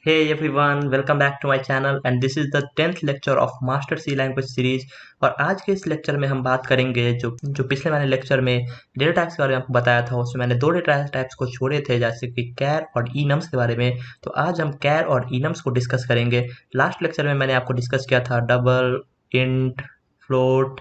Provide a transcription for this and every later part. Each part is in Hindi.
Hey everyone, welcome back to my channel and this is the 10th lecture of Master C Language Series। और आज के इस लेक्चर में हम बात करेंगे जो पिछले मैंने लेक्चर में डेटा टाइप्स के बारे में आपको बताया था। उसमें मैंने दो डेटा टाइप्स को छोड़े थे, जैसे कि कैर और इनम्स के बारे में। तो आज हम कैर और इनम्स को डिस्कस करेंगे। लास्ट लेक्चर में मैंने आपको डिस्कस किया था डबल, इंट, फ्लोट,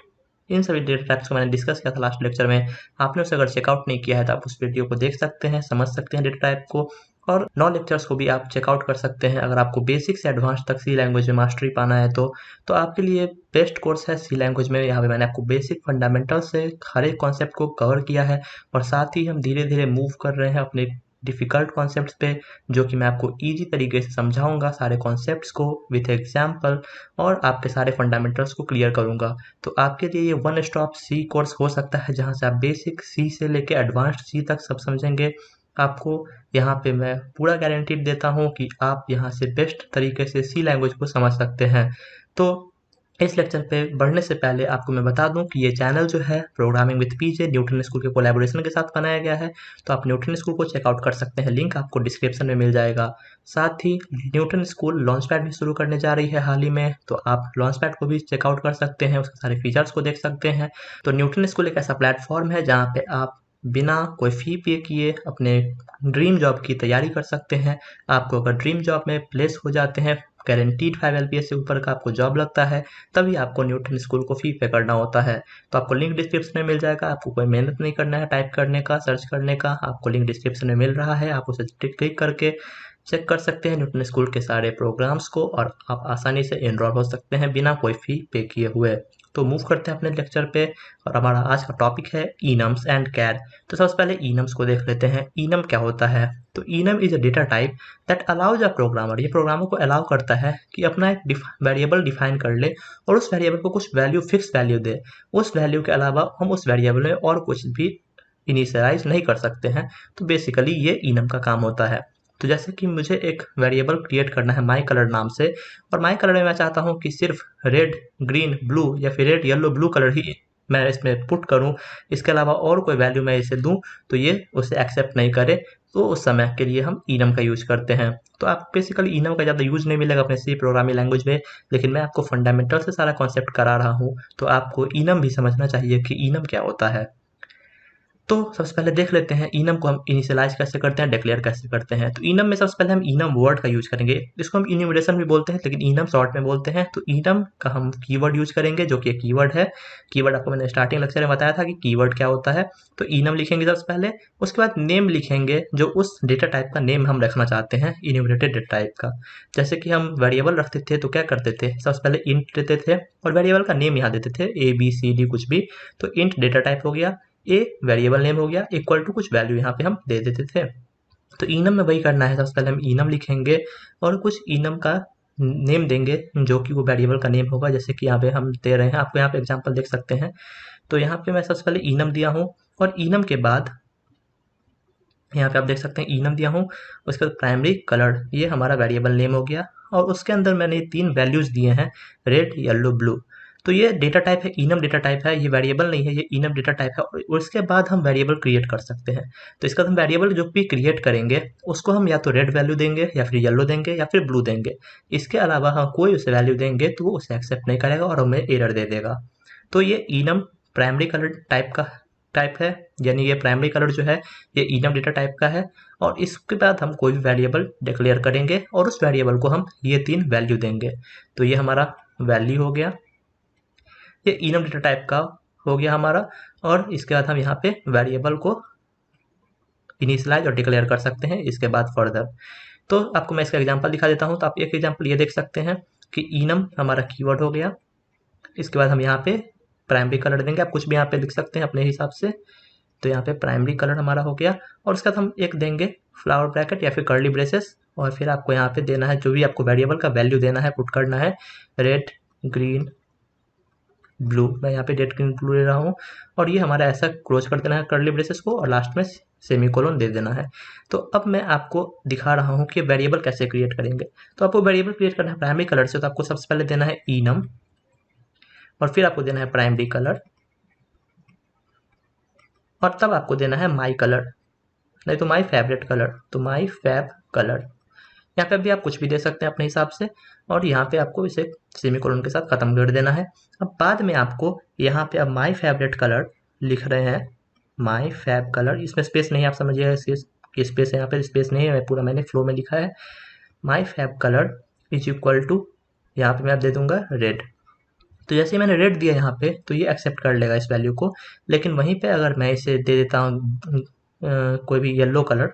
इन सभी डेटा टाइप्स को मैंने डिस्कस किया था लास्ट लेक्चर में। आपने उसे अगर चेकआउट नहीं किया है तो आप उस वीडियो को देख सकते हैं, समझ सकते हैं डेटा टाइप को। और 9 लेक्चर्स को भी आप चेकआउट कर सकते हैं अगर आपको बेसिक से एडवांस तक सी लैंग्वेज में मास्टरी पाना है तो आपके लिए बेस्ट कोर्स है सी लैंग्वेज में। यहाँ पे मैंने आपको बेसिक फंडामेंटल से हर एक कॉन्सेप्ट को कवर किया है और साथ ही हम धीरे धीरे मूव कर रहे हैं अपने डिफ़िकल्ट कॉन्सेप्ट्स पे, जो कि मैं आपको ईजी तरीके से समझाऊंगा सारे कॉन्सेप्ट्स को विथ एग्जाम्पल, और आपके सारे फंडामेंटल्स को क्लियर करूंगा। तो आपके लिए ये वन स्टॉप सी कोर्स हो सकता है, जहाँ से आप बेसिक सी से लेके एडवांस्ड सी तक सब समझेंगे। आपको यहाँ पे मैं पूरा गारंटी देता हूँ कि आप यहाँ से बेस्ट तरीके से सी लैंग्वेज को समझ सकते हैं। तो इस लेक्चर पे बढ़ने से पहले आपको मैं बता दूं कि ये चैनल जो है programming with PJ Newton school के कोलैबोरेशन के साथ बनाया गया है। तो आप न्यूटन स्कूल को चेकआउट कर सकते हैं, लिंक आपको डिस्क्रिप्शन में मिल जाएगा। साथ ही न्यूटन स्कूल लॉन्च पैड भी शुरू करने जा रही है हाल ही में, तो आप लॉन्च पैड को भी चेकआउट कर सकते हैं, उसके सारे फीचर्स को देख सकते हैं। तो न्यूटन स्कूल एक ऐसा प्लेटफॉर्म है जहाँ पे आप बिना कोई फ़ी पे किए अपने ड्रीम जॉब की तैयारी कर सकते हैं। आपको अगर ड्रीम जॉब में प्लेस हो जाते हैं, गारंटीड 5 LPA से ऊपर का आपको जॉब लगता है, तभी आपको न्यूटन स्कूल को फ़ी पे करना होता है। तो आपको लिंक डिस्क्रिप्शन में मिल जाएगा, आपको कोई मेहनत नहीं करना है टाइप करने का, सर्च करने का। आपको लिंक डिस्क्रिप्शन में मिल रहा है, आप उसे क्लिक करके चेक कर सकते हैं न्यूटन स्कूल के सारे प्रोग्राम्स को और आप आसानी से एनरोल हो सकते हैं बिना कोई फ़ी पे किए हुए। तो मूव करते हैं अपने लेक्चर पे, और हमारा आज का टॉपिक है इनम्स एंड कैर। तो सबसे पहले इनम्स को देख लेते हैं। इनम क्या होता है? तो enum is a data type that allows a programmer, ये प्रोग्रामर को अलाउ करता है कि अपना एक वेरिएबल डिफाइन कर ले और उस वेरिएबल को कुछ वैल्यू, फिक्स वैल्यू दे। उस वैल्यू के अलावा हम उस वेरिएबल में और कुछ भी इनिशियलाइज नहीं कर सकते हैं। तो बेसिकली ये इनम का काम होता है। तो जैसे कि मुझे एक वेरिएबल क्रिएट करना है माई कलर नाम से, और माई कलर में मैं चाहता हूँ कि सिर्फ रेड, ग्रीन, ब्लू या फिर रेड, येलो, ब्लू कलर ही मैं इसमें पुट करूँ, इसके अलावा और कोई वैल्यू मैं इसे दूँ तो ये उसे एक्सेप्ट नहीं करे। तो उस समय के लिए हम इनम का यूज करते हैं। तो आप बेसिकली इनम का ज़्यादा यूज नहीं मिलेगा अपने सी प्रोग्रामिंग लैंग्वेज में, लेकिन मैं आपको फंडामेंटल से सारा कॉन्सेप्ट करा रहा हूँ, तो आपको इनम भी समझना चाहिए कि इनम क्या होता है। तो सबसे पहले देख लेते हैं इनम को हम इनिशियलाइज कैसे करते हैं, डिक्लेयर कैसे करते हैं। तो इनम में सबसे पहले हम इनम वर्ड का यूज करेंगे, इसको हम इन्यूमरेशन भी बोलते हैं लेकिन इनम शॉर्ट में बोलते हैं। तो इनम का हम कीवर्ड यूज करेंगे, जो कि एक कीवर्ड है। कीवर्ड आपको मैंने स्टार्टिंग लेक्चर में बताया था कि कीवर्ड क्या होता है। तो इनम लिखेंगे सबसे पहले, उसके बाद नेम लिखेंगे जो उस डेटा टाइप का नेम हम रखना चाहते हैं, इन्यूमरेटेड डेटा टाइप का। जैसे कि हम वेरिएबल रखते थे तो क्या करते थे, सबसे पहले इंट देते थे और वेरिएबल का नेम यहाँ देते थे, ABCD कुछ भी। तो इंट डेटा टाइप हो गया, ए वेरिएबल नेम हो गया, इक्वल टू कुछ वैल्यू यहाँ पे हम दे देते थे। तो इनम में वही करना है, सबसे पहले हम इनम लिखेंगे और कुछ इनम का नेम देंगे जो कि वो वेरिएबल का नेम होगा। जैसे कि यहाँ पे हम दे रहे हैं, आपको यहाँ पे एग्जांपल देख सकते हैं। तो यहाँ पे मैं सबसे पहले इनम दिया हूँ और इनम के बाद यहाँ पे आप देख सकते हैं इनम दिया हूँ। उसके बाद प्राइमरी कलर, ये हमारा वेरिएबल नेम हो गया और उसके अंदर मैंने 3 वैल्यूज दिए हैं, रेड, येलो, ब्लू। तो ये डेटा टाइप है, इनम डेटा टाइप है, ये वेरिएबल नहीं है, ये इनम डेटा टाइप है। और उसके बाद हम वेरिएबल क्रिएट कर सकते हैं। तो इसका हम वेरिएबल जो भी क्रिएट करेंगे उसको हम या तो रेड वैल्यू देंगे या फिर येलो देंगे या फिर ब्लू देंगे। इसके अलावा हम कोई उसे वैल्यू देंगे तो वो उसे एक्सेप्ट नहीं करेगा और हमें एरर दे देगा। तो ये इनम प्राइमरी कलर टाइप है, यानी ये प्राइमरी कलर जो है ये इनम डेटा टाइप का है। और इसके बाद हम कोई भी वेरिएबल डिक्लेयर करेंगे और उस वेरिएबल को हम ये 3 वैल्यू देंगे। तो ये हमारा वैल्यू हो गया, ये इनम डेटा टाइप का हो गया हमारा। और इसके बाद हम यहाँ पे वेरिएबल को इनिशियलाइज और डिक्लेयर कर सकते हैं इसके बाद फर्दर। तो आपको मैं इसका एग्जांपल दिखा देता हूँ। तो आप एक एग्जांपल ये देख सकते हैं कि इनम हमारा कीवर्ड हो गया। इसके बाद हम यहाँ पे प्राइमरी कलर देंगे, आप कुछ भी यहाँ पे लिख सकते हैं अपने हिसाब से। तो यहाँ पे प्राइमरी कलर हमारा हो गया और उसके बाद हम एक देंगे फ्लावर ब्रैकेट या फिर कर्ली ब्रेसेस, और फिर आपको यहाँ पे देना है जो भी आपको वेरिएबल का वैल्यू देना है, पुट करना है रेड, ग्रीन, ब्लू। मैं यहाँ पे रेड, ग्रीन, ब्लू ले रहा हूँ और ये हमारा ऐसा क्लोज कर देना है कर्ली ब्रेसेस को और लास्ट में सेमीकोलन दे देना है। तो अब मैं आपको दिखा रहा हूँ कि वेरिएबल कैसे क्रिएट करेंगे। तो आपको वेरिएबल क्रिएट करना है प्राइमरी कलर से, तो आपको सबसे पहले देना है इनम और फिर आपको देना है प्राइमरी कलर और तब आपको देना है माई कलर, नहीं तो माई फेवरेट कलर, तो माई फैब कलर। यहाँ पे भी आप कुछ भी दे सकते हैं अपने हिसाब से, और यहाँ पे आपको इसे सेमीकोलन के साथ खत्म कर देना है। अब बाद में आपको यहाँ पे अब माई फेवरेट कलर लिख रहे हैं, माई फेव कलर, इसमें स्पेस नहीं, आप समझिएगा इसकी स्पेस है, यहाँ पे स्पेस नहीं है, पूरा मैंने फ्लो में लिखा है। My fav colour is equal to, यहाँ पे मैं आप दे दूंगा रेड। तो जैसे ही मैंने रेड दिया यहाँ पे, तो ये एक्सेप्ट कर लेगा इस वैल्यू को। लेकिन वहीं पे अगर मैं इसे दे देता हूँ कोई भी येलो कलर,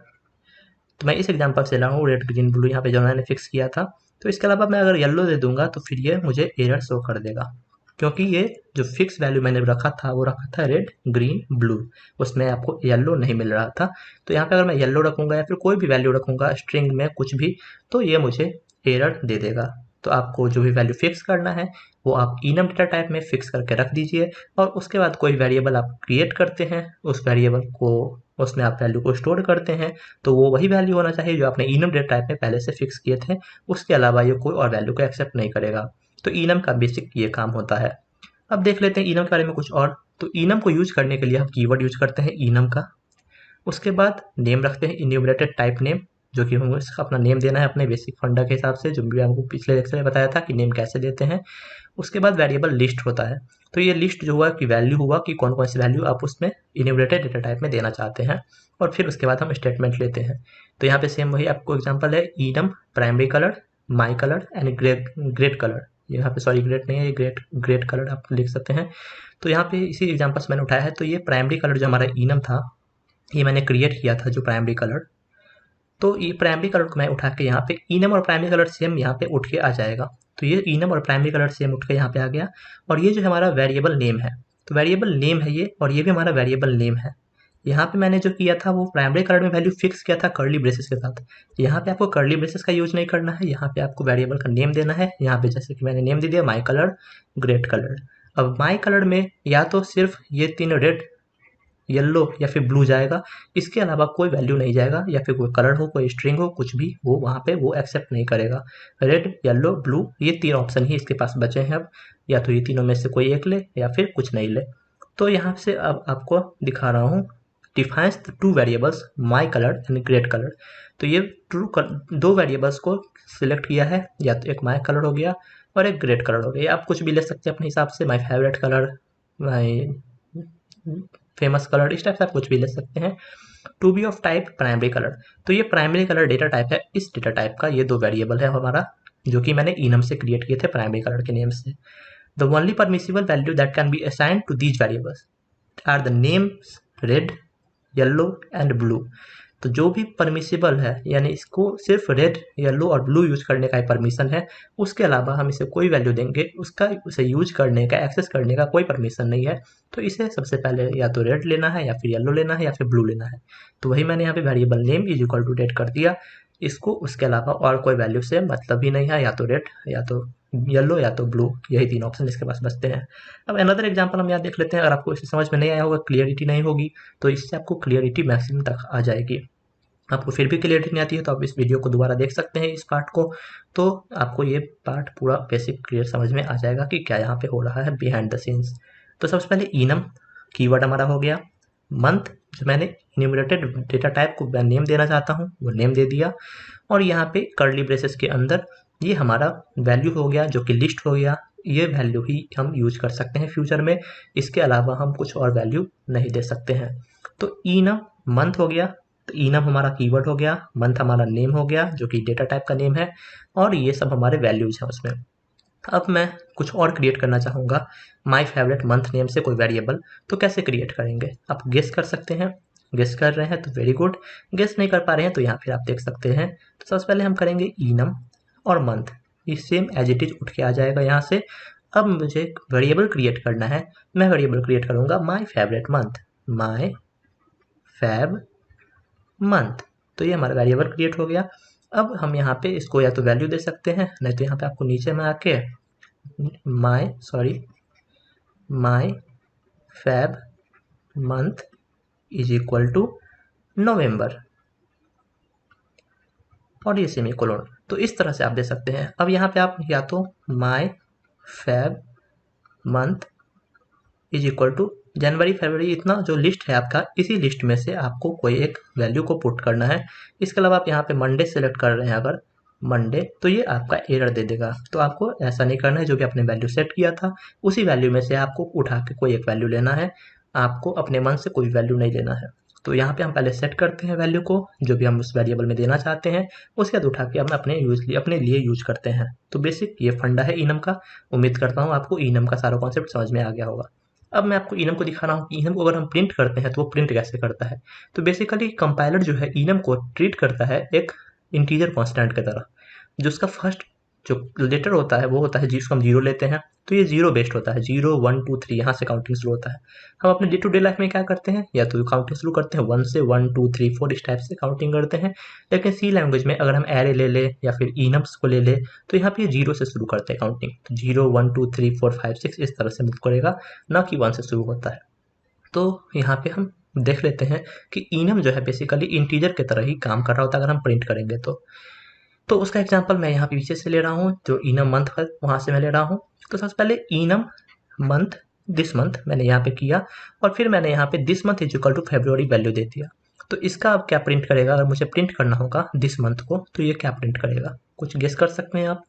तो मैं इस एग्जांपल से ला रहा हूँ रेड ग्रीन ब्लू, यहाँ पे जो मैंने फिक्स किया था। तो इसके अलावा मैं अगर येलो दे दूंगा तो फिर ये मुझे एरर शो कर देगा, क्योंकि ये जो फिक्स वैल्यू मैंने रखा था वो रखा था रेड ग्रीन ब्लू, उसमें आपको येलो नहीं मिल रहा था। तो यहाँ पे अगर मैं येलो रखूँगा या फिर कोई भी वैल्यू रखूँगा स्ट्रिंग में कुछ भी, तो ये मुझे एरर दे देगा। तो आपको जो भी वैल्यू फिक्स करना है वो आप enum डेटा टाइप में फिक्स करके रख दीजिए, और उसके बाद कोई वेरिएबल आप क्रिएट करते हैं, उस वेरिएबल को उसमें आप वैल्यू को स्टोर करते हैं, तो वो वही वैल्यू होना चाहिए जो आपने enum डेटा टाइप में पहले से फिक्स किए थे। उसके अलावा ये कोई और वैल्यू को एक्सेप्ट नहीं करेगा। तो enum का बेसिक ये काम होता है। अब देख लेते हैं enum के बारे में कुछ और। तो enum को यूज करने के लिए हम कीवर्ड यूज करते हैं enum का। उसके बाद नेम रखते हैं इन्यूमरेटेड टाइप नेम, जो कि हमें अपना नेम देना है अपने बेसिक फंडा के हिसाब से, जो भी हमको पिछले लेक्चर में बताया था कि नेम कैसे देते हैं। उसके बाद वेरिएबल लिस्ट होता है। तो ये लिस्ट जो हुआ कि वैल्यू हुआ कि कौन कौन सी वैल्यू आप उसमें इन्यूमरेटेड डेटा टाइप में देना चाहते हैं, और फिर उसके बाद हम स्टेटमेंट लेते हैं। तो यहाँ पे सेम वही आपको एग्जाम्पल है, enum primary colour, my colour and grade colour. यहाँ पे सॉरी ग्रेड नहीं है, ये ग्रेड कलर आप लिख सकते हैं। तो यहाँ पे इसी एग्जाम्पल से मैंने उठाया है। तो ये प्राइमरी कलर जो हमारा enum था, ये मैंने क्रिएट किया था जो प्राइमरी कलर। तो ये प्राइमरी कलर को मैं उठा के यहाँ पे enum और प्राइमरी कलर सेम यहाँ पे उठ के आ जाएगा। तो ये enum और प्राइमरी कलर सेम उठ के यहाँ पे आ गया। और ये जो हमारा वेरिएबल नेम है, तो वेरिएबल नेम है ये, और ये भी हमारा वेरिएबल नेम है। यहाँ पे मैंने जो किया था वो प्राइमरी कलर में वैल्यू फिक्स किया था कर्ली ब्रेसेस के साथ। यहाँ पे आपको कर्ली ब्रेसेस का यूज नहीं करना है, यहाँ पे आपको वेरिएबल का नेम देना है। यहाँ पे जैसे कि मैंने नेम दे दिया माई कलर ग्रेड कलर। अब माई कलर में या तो सिर्फ ये 3 रेड, येलो या फिर ब्लू जाएगा, इसके अलावा कोई वैल्यू नहीं जाएगा, या फिर कोई कलर हो, कोई स्ट्रिंग हो, कुछ भी वो वहाँ पे वो एक्सेप्ट नहीं करेगा। रेड, येलो, ब्लू, ये 3 ऑप्शन ही इसके पास बचे हैं अब, या तो ये तीनों में से कोई एक ले या फिर कुछ नहीं ले। तो यहाँ से अब आपको दिखा रहा हूँ, defines the 2 variables my colour and grade colour. तो ये दो वेरिएबल्स को सिलेक्ट किया है, या तो एक माई कलर हो गया और एक ग्रेड कलर हो गया। आप कुछ भी ले सकते हैं अपने हिसाब से, my favourite colour, my famous colour, इस टाइप से आप कुछ भी ले सकते हैं। To be of type primary colour, तो ये प्राइमरी कलर डेटा टाइप है। इस डेटा टाइप का ये 2 वेरिएबल है हमारा, जो कि मैंने enum से क्रिएट किए थे प्राइमरी कलर के नेम से। The only permissible value that can be assigned to these variables are the names red, yellow and blue. तो जो भी परमिसिबल है, यानी इसको सिर्फ रेड, येलो और ब्लू यूज करने का ही परमिशन है, उसके अलावा हम इसे कोई वैल्यू देंगे उसका उसे यूज करने का, एक्सेस करने का कोई परमिशन नहीं है। तो इसे सबसे पहले या तो रेड लेना है, या फिर येलो लेना है, या फिर ब्लू लेना है। तो वही मैंने यहाँ पे variable name is equal to red कर दिया इसको। उसके अलावा और कोई वैल्यू से मतलब ही नहीं है, या तो रेड, या तो येलो, या तो ब्लू, यही 3 ऑप्शन इसके पास बचते हैं। अब अनदर एग्जांपल हम यहाँ देख लेते हैं। अगर आपको इसे समझ में नहीं आया होगा, क्लियरिटी नहीं होगी, तो इससे आपको क्लियरिटी मैक्सिमम तक आ जाएगी। आपको फिर भी क्लियरिटी नहीं आती है तो आप इस वीडियो को दोबारा देख सकते हैं, इस पार्ट को, तो आपको ये पार्ट पूरा बेसिक क्लियर समझ में आ जाएगा कि क्या यहाँ पे हो रहा है बिहाइंड द सीन्स। तो सबसे पहले enum कीवर्ड हमारा हो गया। मंथ, जो मैंने इन्यूमरेटेड डेटा टाइप को नेम देना चाहता हूँ वो नेम दे दिया, और यहाँ पे कर्ली ब्रेसेस के अंदर ये हमारा वैल्यू हो गया, जो कि लिस्ट हो गया। ये वैल्यू ही हम यूज कर सकते हैं फ्यूचर में, इसके अलावा हम कुछ और वैल्यू नहीं दे सकते हैं। तो enum मंथ हो गया, तो enum हमारा कीवर्ड हो गया, मंथ हमारा नेम हो गया जो कि डेटा टाइप का नेम है, और ये सब हमारे वैल्यूज हैं उसमें। अब मैं कुछ और क्रिएट करना चाहूँगा माई फेवरेट मंथ नेम से कोई वेरिएबल, तो कैसे क्रिएट करेंगे आप गेस कर सकते हैं। गेस कर रहे हैं तो वेरी गुड, गेस नहीं कर पा रहे हैं तो यहाँ फिर आप देख सकते हैं। तो सबसे पहले हम करेंगे enum और मंथ, ये सेम एज इट इज उठ के आ जाएगा यहाँ से। अब मुझे वेरिएबल क्रिएट करना है, मैं वेरिएबल क्रिएट करूँगा my favourite month, my fav month. तो ये हमारा वेरिएबल क्रिएट हो गया। अब हम यहाँ पे इसको या तो वैल्यू दे सकते हैं, नहीं तो यहाँ पे आपको नीचे में आके my fav month is equal to November, और ये सेमीकोलन। तो इस तरह से आप दे सकते हैं। अब यहाँ पे आप या तो my fav month is equal to January February, इतना जो लिस्ट है आपका, इसी लिस्ट में से आपको कोई एक वैल्यू को पुट करना है। इसके अलावा आप यहाँ पे मंडे सेलेक्ट कर रहे हैं, अगर मंडे, तो ये आपका एरर दे देगा। तो आपको ऐसा नहीं करना है, जो भी आपने वैल्यू सेट किया था उसी वैल्यू में से आपको उठा के कोई एक वैल्यू लेना है, आपको अपने मन से कोई वैल्यू नहीं लेना है। तो यहाँ पे हम पहले सेट करते हैं वैल्यू को, जो भी हम उस वेरिएबल में देना चाहते हैं, उसके बाद उठा के हम अपने लिए यूज करते हैं। तो बेसिक ये फंडा है इनम का। उम्मीद करता हूँ आपको इनम का सारा कॉन्सेप्ट समझ में आ गया होगा। अब मैं आपको इनम को दिखा रहा हूँ कि इनम को अगर हम प्रिंट करते हैं तो वो प्रिंट कैसे करता है। तो बेसिकली कंपाइलर जो है इनम को ट्रीट करता है एक इंटीजर कांस्टेंट की तरह। जो उसका फर्स्ट जो लेटर होता है वो होता है जिसको हम जीरो लेते हैं, तो ये जीरो बेस्ड होता है, 0 1 2 3 यहाँ से काउंटिंग शुरू होता है। हम अपने डे टू डे लाइफ में क्या करते हैं, या तो काउंटिंग शुरू करते हैं 1 से, 1 2 3 4 इस टाइप से काउंटिंग करते हैं। लेकिन सी लैंग्वेज में अगर हम एरे ले ले या फिर इनम्स को ले ले, तो यहाँ पे जीरो से शुरू करते हैं काउंटिंग। तो 0 1 2 3 4 5 6 इस तरह से मूव करेगा, ना कि 1 से शुरू होता है। तो यहाँ पे हम देख लेते हैं कि इनम जो है बेसिकली इंटीजर की तरह ही काम कर रहा होता है अगर हम प्रिंट करेंगे तो उसका एग्जांपल मैं यहाँ पीछे से ले रहा हूँ, जो इनम मंथ है वहाँ से मैं ले रहा हूँ। तो सबसे पहले इनम मंथ दिस मंथ मैंने यहाँ पे किया, और फिर मैंने यहाँ पे this month is equal to February value दे दिया। तो इसका अब क्या प्रिंट करेगा, अगर मुझे प्रिंट करना होगा दिस मंथ को, तो ये क्या प्रिंट करेगा, कुछ गेस कर सकते हैं आप।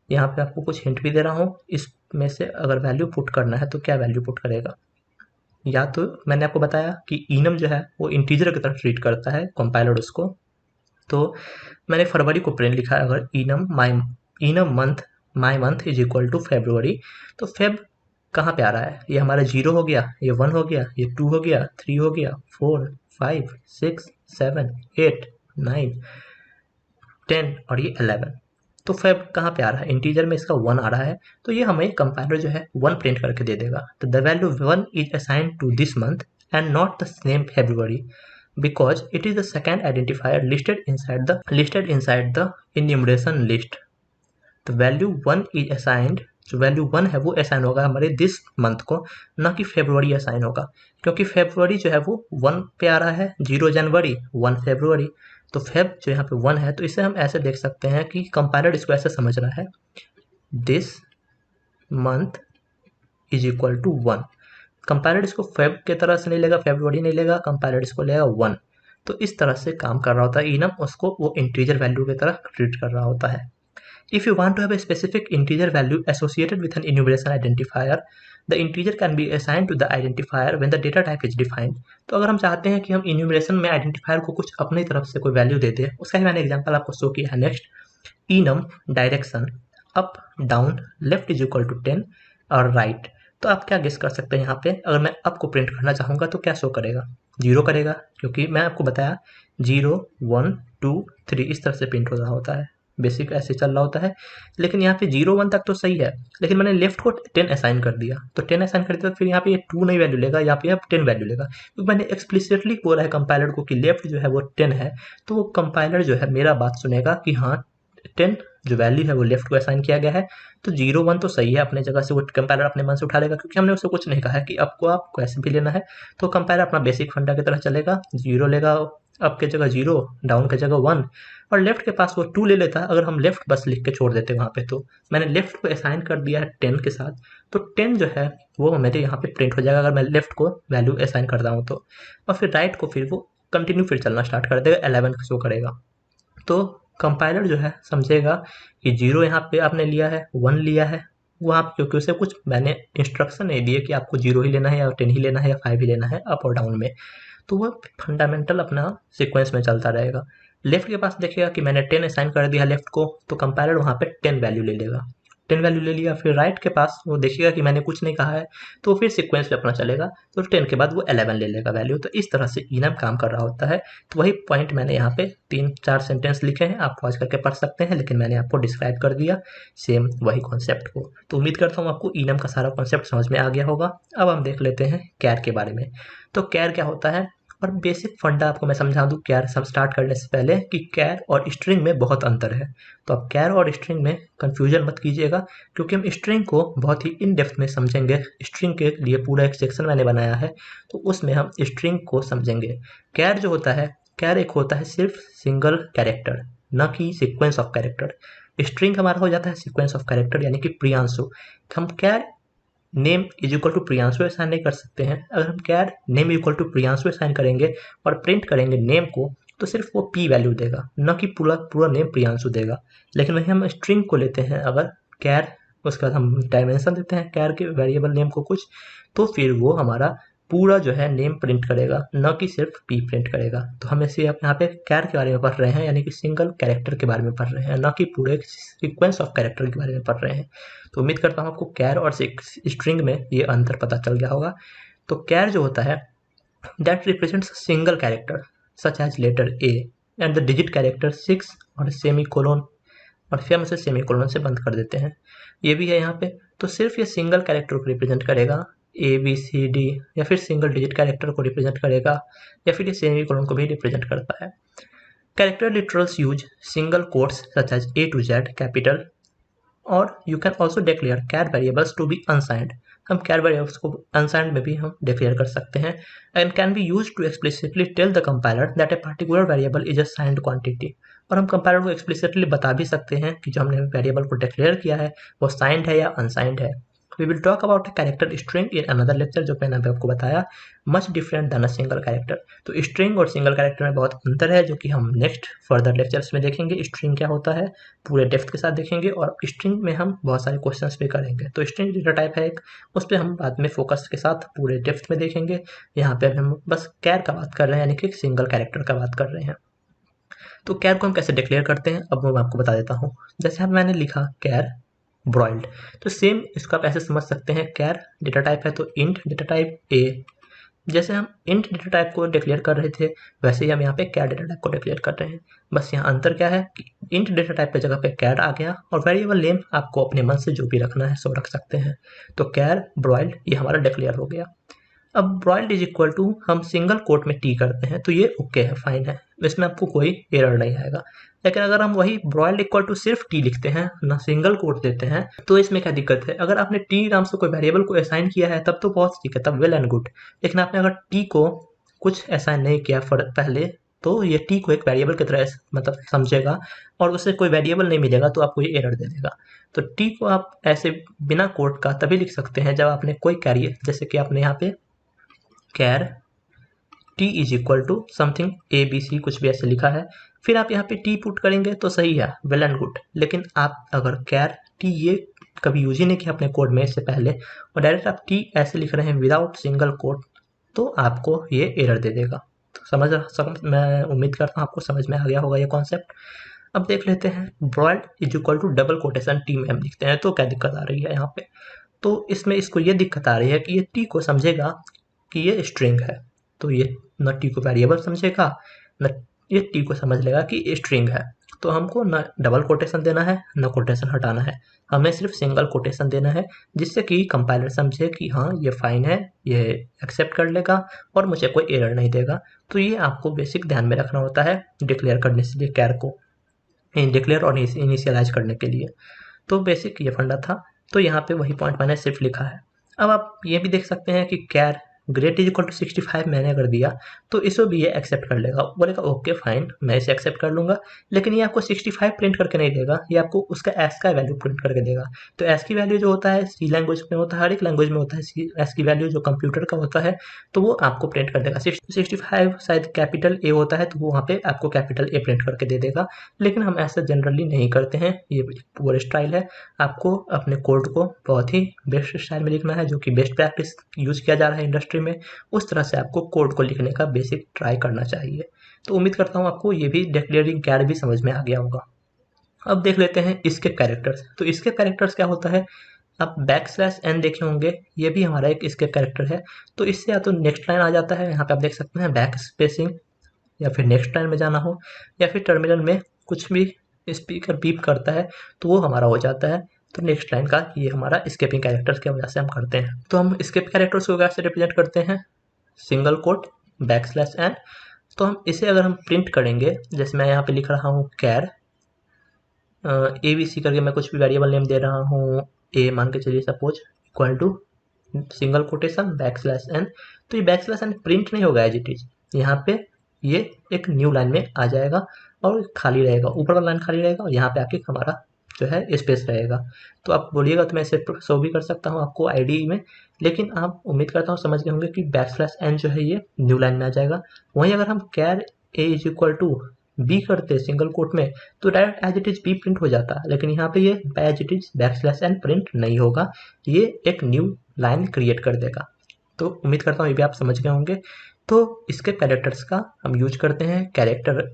यहाँ पे आपको कुछ हिंट भी दे रहा हूँ, इसमें से अगर वैल्यू पुट करना है तो क्या वैल्यू पुट करेगा। या तो मैंने आपको बताया कि इनम जो है वो इंटीजर की तरह ट्रीट करता है कंपाइलर उसको। तो मैंने फरवरी को प्रिंट लिखा है, अगर enum month my month is equal to February, तो फेब कहाँ पे आ रहा है, ये हमारा 0 हो गया, ये 1 हो गया, ये 2 हो गया, 3 हो गया, 4 5 6 7 8 9 10 और ये 11। तो फेब कहाँ पे आ रहा है, इंटीजर में इसका 1 आ रहा है, तो ये हमें कंपाइलर जो है 1 प्रिंट करके दे देगा। तो the value 1 is assigned to this month and not the same February because it is the second identifier listed inside the enumeration list. तो वैल्यू 1 इज असाइंड, जो वैल्यू 1 है वो असाइन होगा हमारे दिस मंथ को, ना कि फेब्रुवरी असाइन होगा, क्योंकि फेब्रुवरी जो है वो 1 पे आ रहा है, 0 जनवरी 1 फेब्रुवरी। तो फेब जो यहाँ पे 1 है, तो इसे हम ऐसे देख सकते हैं कि कंपाइलर इसको ऐसे समझ रहा है, this month is equal to 1। Compiler इसको फेब के तरह से नहीं लेगा, फेब्रुवरी नहीं लेगा, कंपाइलर इसको लेगा 1। तो इस तरह से काम कर रहा होता है इनम, उसको वो इंटीजर वैल्यू की तरह ट्रीट कर रहा होता है। If you want to have a specific integer value associated with an enumeration identifier, the integer can be assigned to the identifier when the data type is defined. तो अगर हम चाहते हैं कि हम enumeration में identifier को कुछ अपनी तरफ से कोई वैल्यू दे दे, उसका ही मैंने एग्जांपल आपको शो किया है। Next enum direction up down left is equal to 10 और राइट। तो आप क्या गेस कर सकते हैं, यहाँ पे अगर मैं अप को प्रिंट करना चाहूँगा तो क्या शो करेगा, 0 करेगा, क्योंकि मैं आपको बताया 0 1 2 3 इस तरह से प्रिंट हो रहा होता है, बेसिक ऐसे चल रहा होता है। लेकिन यहाँ पे 0 1 तक तो सही है, लेकिन मैंने लेफ्ट को 10 असाइन कर दिया, तो 10 असाइन कर दिया तो फिर यहाँ पे ये 2 नहीं वैल्यू लेगा, यहाँ पे 10 वैल्यू लेगा, क्योंकि मैंने एक्सप्लिसिटली बोला है कंपाइलर को कि लेफ्ट जो है वो 10 है। तो वो कंपाइलर जो है मेरा बात सुनेगा कि हाँ 10 जो वैल्यू है वो लेफ्ट को असाइन किया गया है, तो 0 1 तो सही है अपने जगह से, वो कंपाइलर अपने मन से उठा लेगा, क्योंकि हमने उससे कुछ नहीं कहा है कि आपको कैसे भी लेना है। तो कंपाइलर अपना बेसिक फंडा की तरह चलेगा, 0 लेगा अप के जगह 0, डाउन के जगह 1, और लेफ्ट के पास वो 2 ले लेता है। अगर हम लेफ्ट बस लिख के छोड़ देते वहाँ पे, तो मैंने लेफ्ट को असाइन कर दिया है 10 के साथ, तो 10 जो है वो मेरे यहाँ पे प्रिंट हो जाएगा अगर मैं लेफ्ट को वैल्यू असाइन करता हूँ तो। और फिर राइट को फिर वो कंटिन्यू फिर चलना स्टार्ट कर देगा, 11 शो करेगा। तो कंपाइलर जो है समझेगा कि 0 यहाँ पे आपने लिया है, 1 लिया है, वो आप क्योंकि उसे कुछ मैंने इंस्ट्रक्शन नहीं दिए कि आपको 0 ही लेना है या 10 ही लेना है या 5 ही लेना है अप और डाउन में, तो वह फंडामेंटल अपना सीक्वेंस में चलता रहेगा। लेफ्ट के पास देखिएगा कि मैंने 10 असाइन कर दिया लेफ्ट को, तो कंपाइलर वहाँ पे 10 वैल्यू ले लेगा, 10 वैल्यू ले लिया। फिर राइट के पास वो देखिएगा कि मैंने कुछ नहीं कहा है, तो फिर सीक्वेंस पे अपना चलेगा, तो 10 के बाद वो 11 ले लेगा वैल्यू। तो इस तरह से इनम काम कर रहा होता है। तो वही पॉइंट मैंने यहाँ पे 3-4 सेंटेंस लिखे हैं, आप पॉज करके पढ़ सकते हैं, लेकिन मैंने आपको डिस्क्राइब कर दिया सेम वही कॉन्सेप्ट को। तो उम्मीद करता हूँ आपको इनम का सारा कॉन्सेप्ट समझ में आ गया होगा। अब हम देख लेते हैं कैर के बारे में। तो कैर क्या होता है, और बेसिक फंडा आपको मैं समझा दूँ कैर सब स्टार्ट करने से पहले, कि कैर और स्ट्रिंग में बहुत अंतर है। तो आप कैर और स्ट्रिंग में कंफ्यूजन मत कीजिएगा, क्योंकि हम स्ट्रिंग को बहुत ही इन डेप्थ में समझेंगे। स्ट्रिंग के लिए पूरा एक सेक्शन मैंने बनाया है, तो उसमें हम स्ट्रिंग को समझेंगे। कैर जो होता है, कैर एक होता है सिर्फ सिंगल कैरेक्टर, न कि सीक्वेंस ऑफ कैरेक्टर। स्ट्रिंग हमारा हो जाता है सीक्वेंस ऑफ कैरेक्टर, यानी कि प्रियांशु। हम char name is equal to Priyanshu assign नहीं कर सकते हैं। अगर हम char name equal to Priyanshu assign करेंगे और प्रिंट करेंगे नेम को, तो सिर्फ वो पी वैल्यू देगा, न कि पूरा पूरा नेम प्रियांशु देगा। लेकिन वहीं हम स्ट्रिंग को लेते हैं अगर कैर, उसके बाद हम डायमेंशन देते हैं कैर के वेरिएबल नेम को कुछ, तो फिर वो हमारा पूरा जो है नेम प्रिंट करेगा, न कि सिर्फ पी प्रिंट करेगा। तो हम इसे यहाँ पे कैर के बारे में पढ़ रहे हैं, यानी कि सिंगल कैरेक्टर के बारे में पढ़ रहे हैं, न कि पूरे सीक्वेंस ऑफ कैरेक्टर के बारे में पढ़ रहे हैं। तो उम्मीद करता हूँ आपको कैर और स्ट्रिंग में ये अंतर पता चल गया होगा। तो कैर जो होता है that represents single character such as letter A and the digit character 6 और सेमी कोलोन, और फिर हम इसे सेमी कोलोन से बंद कर देते हैं। ये भी है यहाँ पे। तो सिर्फ ये सिंगल कैरेक्टर को रिप्रेजेंट करेगा, ए बी सी डी, या फिर सिंगल डिजिट कैरेक्टर को रिप्रेजेंट करेगा, या फिर ये सेमी कोलोन को भी रिप्रेजेंट करता है। Character literals use single quotes such as A to Z capital, और you can also declare char variables to be unsigned. हम कैर वेरिएबल्स को अनसाइंड में भी हम डिक्लेयर कर सकते हैं, and can be use to explicitly tell the compiler that a particular variable is a signed quantity. और हम कंपाइलर को एक्सप्लिसिटली बता भी सकते हैं कि जो हमने वेरिएबल को डिक्लेयर किया है वो साइंड है या अनसाइंड है। We will talk about character string in another lecture, जो मैंने अभी आपको बताया, much different than a single character. तो स्ट्रिंग और सिंगल कैरेक्टर में बहुत अंतर है, जो कि हम नेक्स्ट फर्दर लेक्चर्स में देखेंगे। स्ट्रिंग क्या होता है पूरे डेप्थ के साथ देखेंगे, और स्ट्रिंग में हम बहुत सारे क्वेश्चंस भी करेंगे। तो स्ट्रिंग डेटा टाइप है एक, उस पर हम बाद में फोकस के साथ पूरे डेप्थ में देखेंगे। यहाँ पे अभी हम बस कैर का बात कर रहे हैं, यानी कि सिंगल कैरेक्टर का बात कर रहे हैं। तो कैर को हम कैसे डिक्लेयर करते हैं अब मैं आपको बता देता हूँ। जैसे हम मैंने लिखा कैर ब्रॉइल्ड, तो सेम इसको आप ऐसे समझ सकते हैं, कैर डेटा टाइप है तो इंट डेटा टाइप ए। जैसे हम इंट डेटा टाइप को डिक्लेयर कर रहे थे, वैसे ही हम यहाँ पे कैर डेटा टाइप को डिक्लेयर कर रहे हैं। बस यहाँ अंतर क्या है कि इंट डेटा टाइप पे जगह पे कैर आ गया, और वेरिएबल नेम आपको अपने मन से जो भी रखना है सो रख सकते हैं। तो कैर ब्रॉइल्ड ये हमारा डिक्लेयर हो गया। अब ब्रॉइल्ड इज इक्वल टू हम सिंगल कोट में टी करते हैं, तो ये ओके है, फाइन है, इसमें आपको कोई एरर नहीं आएगा। लेकिन अगर हम वही ब्रॉइल्ड इक्वल टू सिर्फ टी लिखते हैं, ना सिंगल कोट देते हैं, तो इसमें क्या दिक्कत है। अगर आपने टी नाम से कोई वेरिएबल को असाइन किया है तब तो बहुत ठीक है, तब वेल एंड गुड। लेकिन आपने अगर टी को कुछ असाइन नहीं किया पहले, तो ये टी को एक वेरिएबल की तरह मतलब समझेगा, और उससे कोई वेरिएबल नहीं मिलेगा तो आपको ये एरर दे देगा। तो टी को आप ऐसे बिना कोट का तभी लिख सकते हैं जब आपने कोई कैरियर, जैसे कि आपने यहाँ पे char T is equal to something A B C कुछ भी ऐसे लिखा है, फिर आप यहाँ पे टी पुट करेंगे तो सही है, वेल एंड गुड। लेकिन आप अगर कैर टी ये कभी यूज ही नहीं किया अपने कोड में इससे पहले, और डायरेक्ट आप टी ऐसे लिख रहे हैं विदाउट सिंगल कोट, तो आपको ये एरर दे देगा। तो समझ मैं उम्मीद करता हूँ आपको समझ में आ गया होगा ये कॉन्सेप्ट। अब देख लेते हैं broiled is equal to double quotation T में हम लिखते हैं तो क्या दिक्कत आ रही है यहाँ पे। तो इसमें इसको ये दिक्कत आ रही है कि ये टी को समझेगा कि ये स्ट्रिंग है, तो ये न टी को वेरिएबल समझेगा, न ये टी को समझ लेगा कि ये स्ट्रिंग है। तो हमको न डबल कोटेशन देना है, न कोटेशन हटाना है, हमें सिर्फ सिंगल कोटेशन देना है, जिससे कि कंपाइलर समझे कि हाँ ये फाइन है, ये एक्सेप्ट कर लेगा और मुझे कोई एरर नहीं देगा। तो ये आपको बेसिक ध्यान में रखना होता है डिक्लेयर करने से लिए, कैर को डिक्लेयर और इनिशियलाइज करने के लिए। तो बेसिक ये फंडा था। तो यहाँ पे वही पॉइंट मैंने सिर्फ लिखा है। अब आप ये भी देख सकते हैं कि कैर ग्रेट इज इक्वल टू 65 मैंने अगर दिया तो इसको भी ये एक्सेप्ट कर लेगा, बोलेगा ओके फाइन मैं इसे एक्सेप्ट कर लूँगा। लेकिन ये आपको 65 प्रिंट करके नहीं देगा, ये आपको उसका एस का वैल्यू प्रिंट करके देगा। तो एस की वैल्यू जो होता है सी लैंग्वेज में होता है, हर एक लैंग्वेज में होता है एस की वैल्यू जो कंप्यूटर का होता है, तो वो आपको प्रिंट कर देगा। 65 शायद कैपिटल ए होता है तो वो वहाँ पे आपको कैपिटल ए प्रिंट करके दे देगा। लेकिन हम ऐसा जनरली नहीं करते हैं, ये पूरा स्टाइल है। आपको अपने कोड को बहुत ही बेस्ट स्टाइल में लिखना है, जो कि बेस्ट प्रैक्टिस यूज किया जा रहा है इंडस्ट्री में, उस तरह से आपको कोड को लिखने का बेसिक ट्राई करना चाहिए। तो उम्मीद करता हूँ आपको ये भी डिक्लेयरिंग कैर भी समझ में आ गया होगा। अब देख लेते हैं इसके कैरेक्टर्स। तो इसके कैरेक्टर्स क्या होता है, आप बैकस्लैश n देखे होंगे, ये भी हमारा एक इसके कैरेक्टर है। तो इससे या तो नेक्स्ट लाइन आ जाता है, यहाँ पे आप देख सकते हैं बैक स्पेसिंग, या फिर नेक्स्ट लाइन में जाना हो, या फिर टर्मिनल में कुछ भी स्पीकर बीप करता है तो वो हमारा हो जाता है। तो नेक्स्ट लाइन का ये हमारा स्केपिंग कैरेक्टर्स की वजह से हम करते हैं। तो हम स्केप कैरेक्टर्स को कैसे रिप्रेजेंट करते हैं, सिंगल कोट बैकस्लैश n। तो हम इसे अगर हम प्रिंट करेंगे, जैसे मैं यहाँ पे लिख रहा हूँ कैर ए बी सी करके मैं कुछ भी वेरिएबल नेम दे रहा हूँ, ए मान के चलिए suppose, equal to single quotation backslash n। तो ये बैकस्लैश n प्रिंट नहीं होगा एज इट इज, यहाँ पे ये एक न्यू लाइन में आ जाएगा और खाली रहेगा, ऊपर वाला लाइन खाली रहेगा और यहाँ पे आके हमारा जो है स्पेस रहेगा। तो आप बोलिएगा तो मैं इसे शो भी कर सकता हूँ आपको आईडी में, लेकिन आप उम्मीद करता हूँ समझ गए होंगे कि बैकस्लैश n जो है ये न्यू लाइन में आ जाएगा। वहीं अगर हम char A is equal to B करते सिंगल कोट में तो direct as it is B print हो जाता, लेकिन यहाँ पे ये as it is backslash N print नहीं होगा, ये एक न्यू लाइन क्रिएट कर देगा। तो उम्मीद करता हूँ ये भी आप समझ गए होंगे। तो इसके कैरेक्टर्स का हम यूज करते हैं कैरेक्टर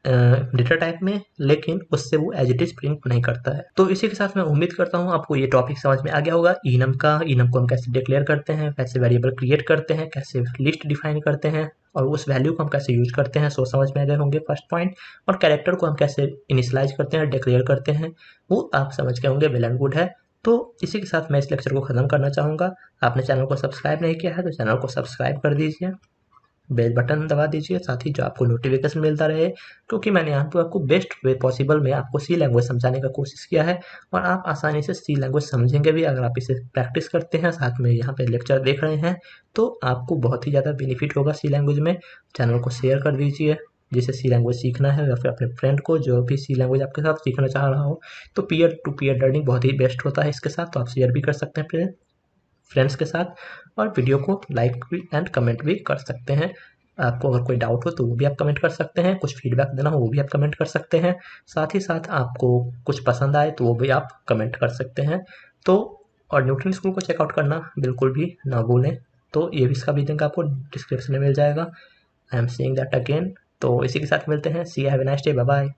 डेटा टाइप में, लेकिन उससे वो एज इट इज प्रिंट नहीं करता है। तो इसी के साथ मैं उम्मीद करता हूँ आपको ये टॉपिक समझ में आ गया होगा। इनम को हम कैसे डिक्लेयर करते हैं, कैसे वेरिएबल क्रिएट करते हैं, कैसे लिस्ट डिफाइन करते हैं और उस वैल्यू को हम कैसे यूज करते हैं, सो समझ में आ गए होंगे फर्स्ट पॉइंट। और कैरेक्टर को हम कैसे इनिशियलाइज करते हैं, डिक्लेयर करते हैं, वो आप समझ गए होंगे, वेल एंड गुड है। तो इसी के साथ मैं इस लेक्चर को ख़त्म करना चाहूँगा। आपने चैनल को सब्सक्राइब नहीं किया है तो चैनल को सब्सक्राइब कर दीजिए, बेल बटन दबा दीजिए, साथ ही जो आपको नोटिफिकेशन मिलता रहे, क्योंकि मैंने यहाँ पे आपको बेस्ट वे पॉसिबल में आपको सी लैंग्वेज समझाने का कोशिश किया है और आप आसानी से सी लैंग्वेज समझेंगे भी अगर आप इसे प्रैक्टिस करते हैं, साथ में यहाँ पे लेक्चर देख रहे हैं, तो आपको बहुत ही ज़्यादा बेनिफिट होगा सी लैंग्वेज में। चैनल को शेयर कर दीजिए जिसे सी लैंग्वेज सीखना है, या फिर अपने फ्रेंड को जो भी सी लैंग्वेज आपके साथ सीखना चाह रहा हो। तो पीयर टू पीयर लर्निंग बहुत ही बेस्ट होता है इसके साथ, तो आप शेयर भी कर सकते हैं अपने फ्रेंड्स के साथ और वीडियो को लाइक भी एंड कमेंट भी कर सकते हैं। आपको अगर कोई डाउट हो तो वो भी आप कमेंट कर सकते हैं, कुछ फीडबैक देना हो वो भी आप कमेंट कर सकते हैं, साथ ही साथ आपको कुछ पसंद आए तो वो भी आप कमेंट कर सकते हैं। तो और न्यूटन स्कूल को चेकआउट करना बिल्कुल भी ना भूलें, तो ये भी इसका भी लिंक आपको डिस्क्रिप्शन में मिल जाएगा। I am saying that again. तो इसी के साथ मिलते हैं, see have a nice day, bye bye.